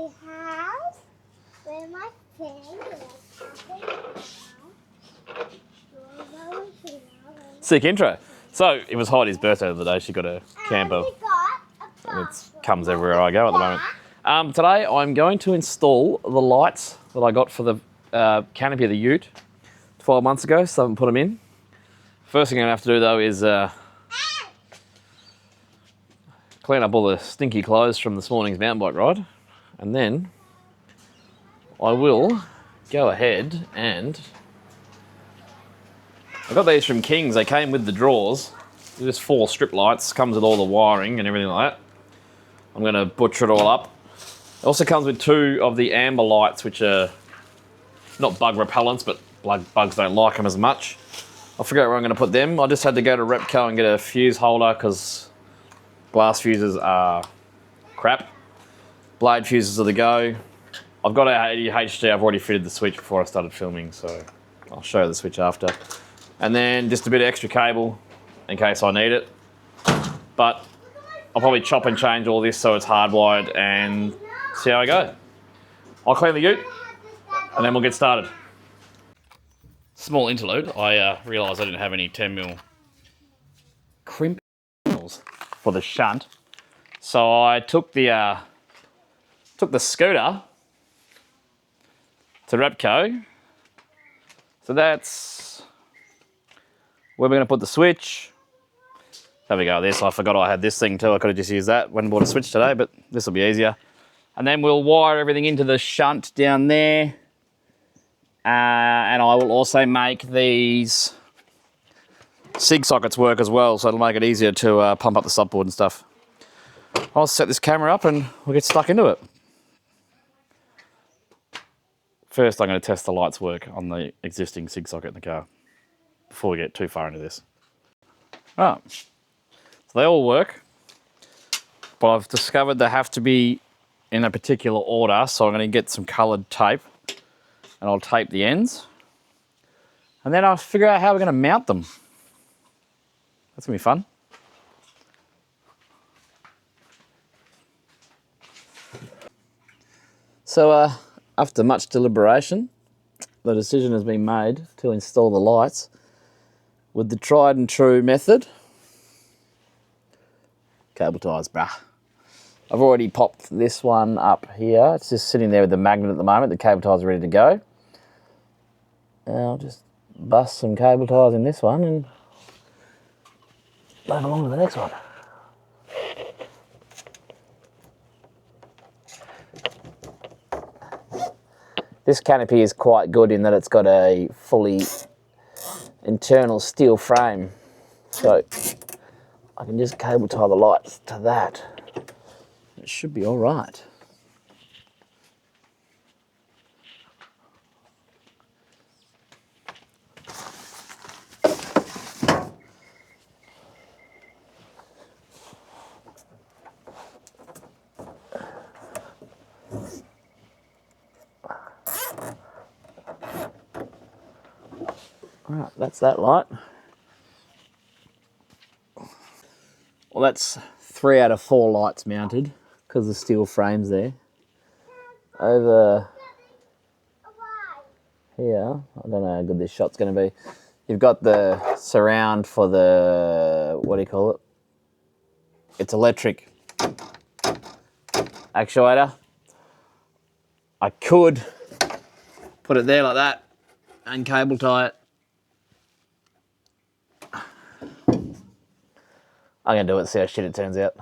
the house where my family Sick intro. So it was Heidi's birthday the other day. She got a camper. It comes everywhere I go at the moment. Today I'm going to install the lights that I got for the canopy of the ute 12 months ago. So I haven't put them in. First thing I'm going to have to do though is clean up all the stinky clothes from this morning's mountain bike ride, and then I will go ahead and I got these from Kings. They came with the drawers. They're just 4 strip lights, comes with all the wiring and everything like that. I'm going to butcher it all up. It also comes with 2 of the amber lights, which are not bug repellents, but bugs don't like them as much. I forget where I'm going to put them. I just had to go to Repco and get a fuse holder because glass fuses are crap. Blade fuses are the go. I've got a HD. I've already fitted the switch before I started filming, so I'll show you the switch after. And then just a bit of extra cable in case I need it. But I'll probably chop and change all this so it's hardwired and see how I go. I'll clean the ute and then we'll get started. Small interlude. I realised I didn't have any 10mm crimp for the shunt. So I took the scooter to Repco. So that's where we're going to put the switch. There we go, this. I forgot I had this thing too. I could have just used that when I bought a switch today, but this will be easier. And then we'll wire everything into the shunt down there. And I will also make these SIG sockets work as well, so it'll make it easier to pump up the subboard and stuff. I'll set this camera up and we'll get stuck into it. First, I'm going to test the lights work on the existing SIG socket in the car before we get too far into this. Right, so they all work, but I've discovered they have to be in a particular order, so I'm going to get some coloured tape and I'll tape the ends, and then I'll figure out how we're going to mount them. That's going to be fun. So after much deliberation, the decision has been made to install the lights with the tried and true method. Cable ties, bruh. I've already popped this one up here. It's just sitting there with the magnet at the moment. The cable ties are ready to go. And I'll just bust some cable ties in this one and move along to the next one. This canopy is quite good in that it's got a fully internal steel frame, so I can just cable tie the lights to that. It should be all right. Right, that's that light. Well, that's 3 out of 4 lights mounted because the steel frame's there. Over here, I don't know how good this shot's going to be. You've got the surround for the, what do you call it? It's electric actuator. I could put it there like that and cable tie it. I'm going to do it, see how shit it turns out.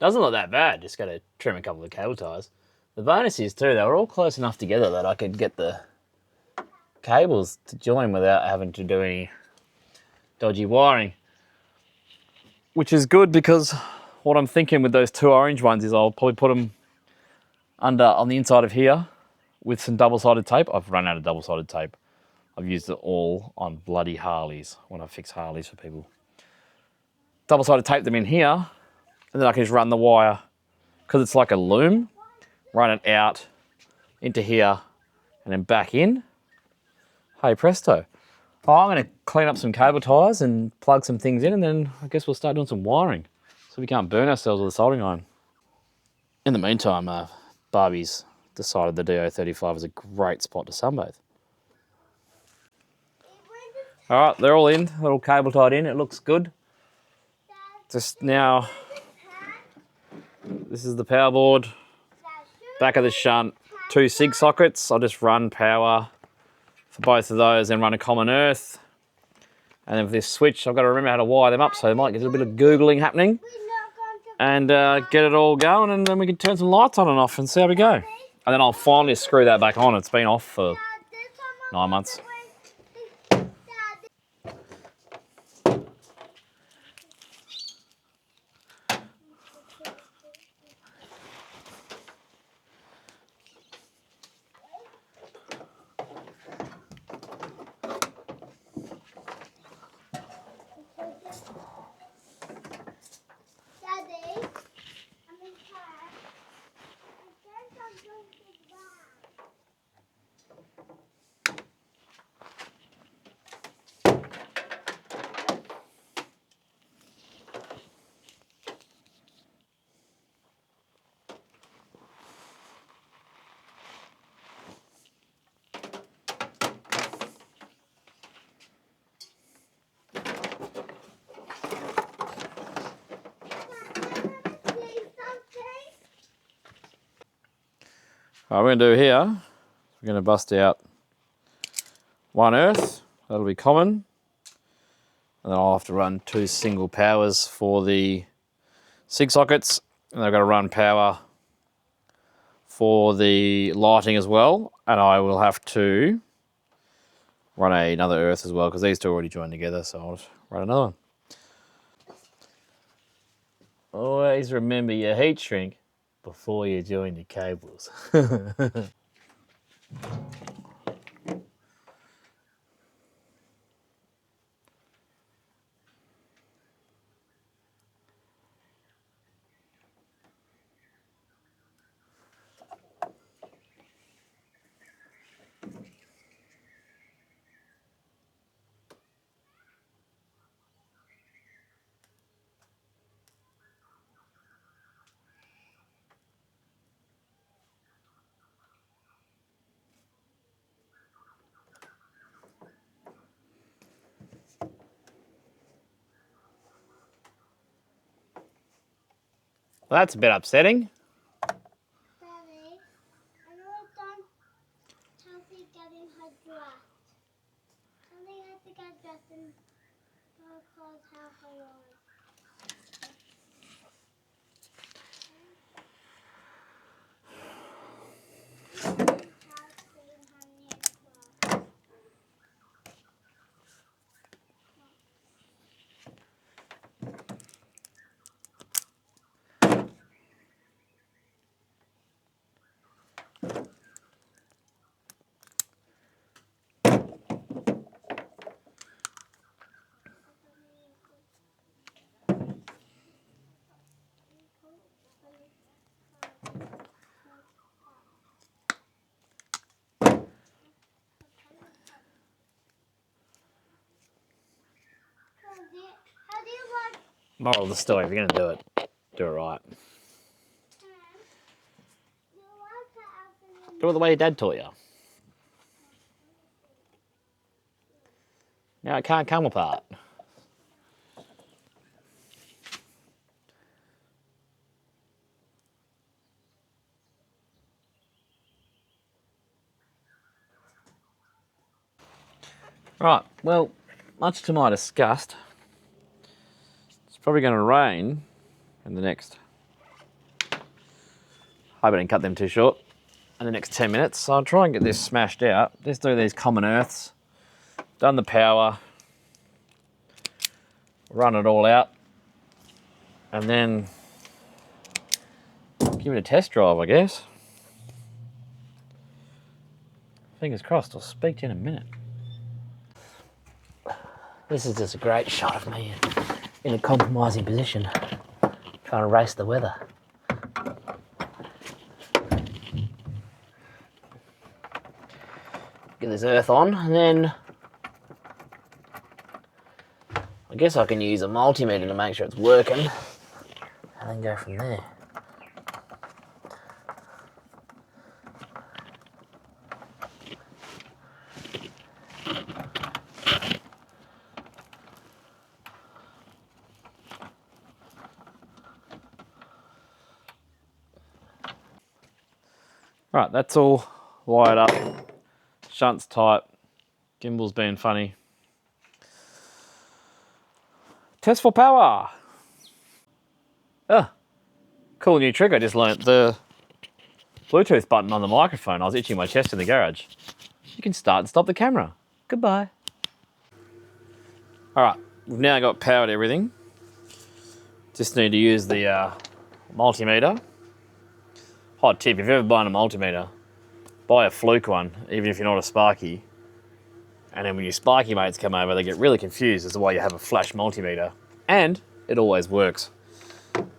Doesn't look that bad. Just got to trim a couple of cable ties. The bonus is too, they were all close enough together that I could get the cables to join without having to do any dodgy wiring. Which is good because what I'm thinking with those two orange ones is I'll probably put them under on the inside of here with some double-sided tape. I've run out of double-sided tape. I've used it all on bloody Harleys when I fix Harleys for people. Double-sided tape them in here, and then I can just run the wire, because it's like a loom, run it out into here and then back in. Hey presto. Oh, I'm going to clean up some cable ties and plug some things in, and then I guess we'll start doing some wiring so we can't burn ourselves with a soldering iron. In the meantime, Barbie's decided the DO35 is a great spot to sunbathe. All right, they're all in, they're all cable tied in, it looks good. Just now, this is the power board, back of the shunt, 2 SIG sockets. I'll just run power for both of those, then run a common earth. And then with this switch, I've got to remember how to wire them up, so I might get a bit of Googling happening. And get it all going, and then we can turn some lights on and off and see how we go. And then I'll finally screw that back on. It's been off for 9 months. What we're going to do here, we're going to bust out 1 earth, that'll be common. And then I'll have to run 2 single powers for the SIG sockets. And I've got to run power for the lighting as well. And I will have to run another earth as well, because these two are already joined together, so I'll just run another one. Always remember your heat shrink before you join your cables. Well, that's a bit upsetting. Daddy, I know it's done. Chelsea getting her dressed. Chelsea has to get dressed and her clothes have her on. How do you want Moral of the story, if you're going to do it, do it right. Do it the way your dad taught you. Now it can't come apart. Right, well, much to my disgust, it's probably going to rain in the next Hope I didn't cut them too short. In the next 10 minutes, so I'll try and get this smashed out. Just do these common earths. Done the power. Run it all out. And then give it a test drive, I guess. Fingers crossed, I'll speak to you in a minute. This is just a great shot of me in a compromising position, trying to race the weather. Get this earth on, and then I guess I can use a multimeter to make sure it's working, and then go from there. Right, that's all wired up. Shunt's tight. Gimbal's being funny. Test for power. Oh, cool new trick I just learnt. The Bluetooth button on the microphone. I was itching my chest in the garage. You can start and stop the camera. Goodbye. All right, we've now got power to everything. Just need to use the multimeter. Hot tip, if you're ever buying a multimeter, buy a fluke one, even if you're not a Sparky. And then when your Sparky mates come over, they get really confused as to why you have a flash multimeter. And it always works.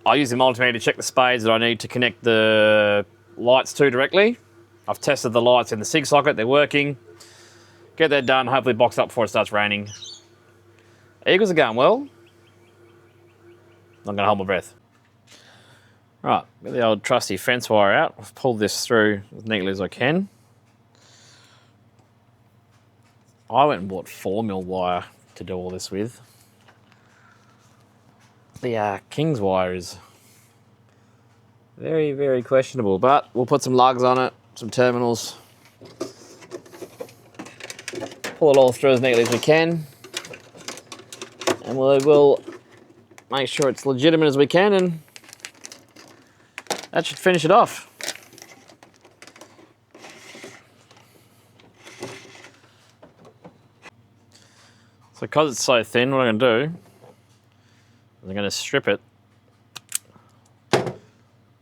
I use the multimeter to check the spades that I need to connect the lights to directly. I've tested the lights in the SIG socket, they're working. Get that done, hopefully box up before it starts raining. Eagles are going well. I'm gonna hold my breath. Right, get the old trusty fence wire out. I've pulled this through as neatly as I can. I went and bought 4mm wire to do all this with. The King's wire is very, very questionable, but we'll put some lugs on it, some terminals. Pull it all through as neatly as we can. And we'll make sure it's legitimate as we can, and that should finish it off. So because it's so thin, what I'm going to do is I'm going to strip it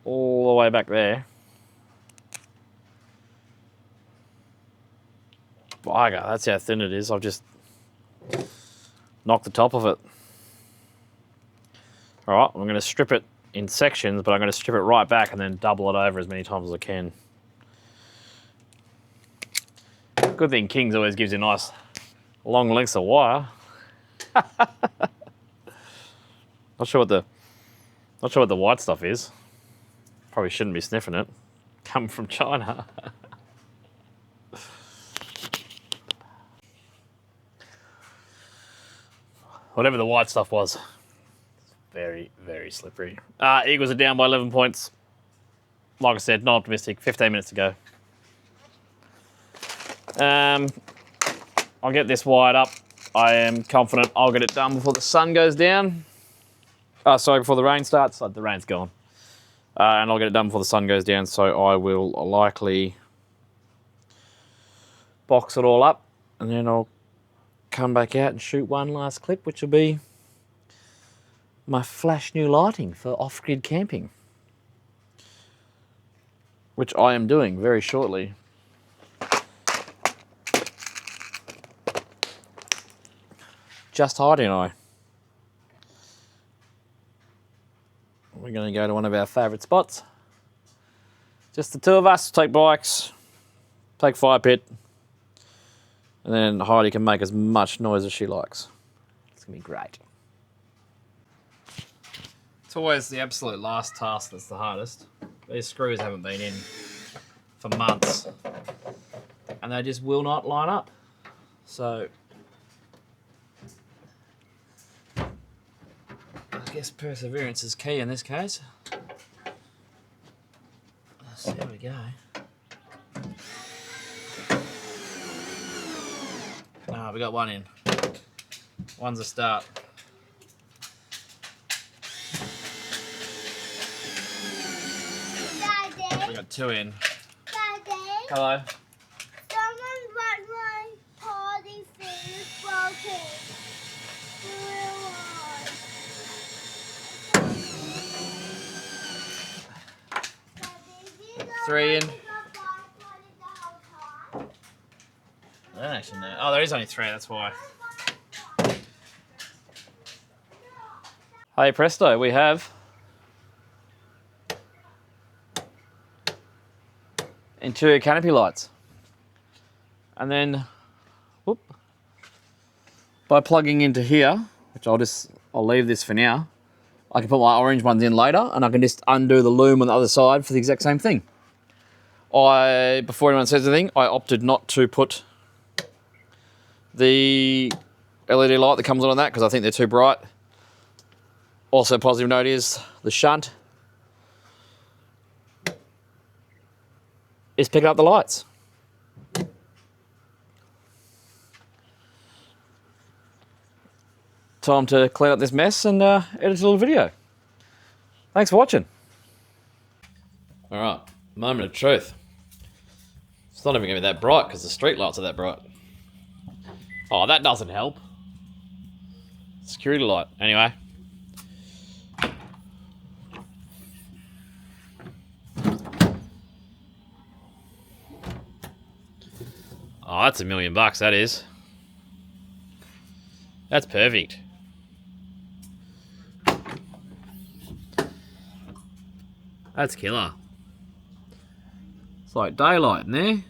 all the way back there. Bugger, that's how thin it is. I've just knocked the top of it. All right, I'm going to strip it in sections, but I'm going to strip it right back and then double it over as many times as I can. Good thing King's always gives you nice long lengths of wire. Not sure what the white stuff is. Probably shouldn't be sniffing it. Coming from China. Whatever the white stuff was. Very, very slippery. Eagles are down by 11 points. Like I said, not optimistic. 15 minutes to go. I'll get this wired up. I am confident I'll get it done before the sun goes down. Sorry, before the rain starts. The rain's gone. And I'll get it done before the sun goes down, so I will likely box it all up, and then I'll come back out and shoot one last clip, which will be my flash new lighting for off-grid camping, which I am doing very shortly. Just Heidi and I. We're going to go to one of our favourite spots. Just the two of us, take bikes, take fire pit, and then Heidi can make as much noise as she likes. It's going to be great. It's always the absolute last task that's the hardest. These screws haven't been in for months, and they just will not line up. So I guess perseverance is key in this case. So there we go. We got one in. One's a start. Daddy. put 2 in. Daddy, Hello. someone wrote my party thing is broken. Daddy, 3 in. you got barcoded the whole time? I don't actually know. Oh, there is only 3, that's why. Hey presto, we have interior canopy lights. And then, whoop, by plugging into here, which I'll leave this for now, I can put my orange ones in later and I can just undo the loom on the other side for the exact same thing. Before anyone says anything, I opted not to put the LED light that comes on that because I think they're too bright. Also, positive note is the shunt is picking up the lights. Time to clean up this mess and edit a little video. Thanks for watching. All right, moment of truth. It's not even going to be that bright because the street lights are that bright. Oh, that doesn't help. Security light. Anyway. Oh, that's $1 million, that is. That's perfect. That's killer. It's like daylight in there.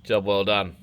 Job well done.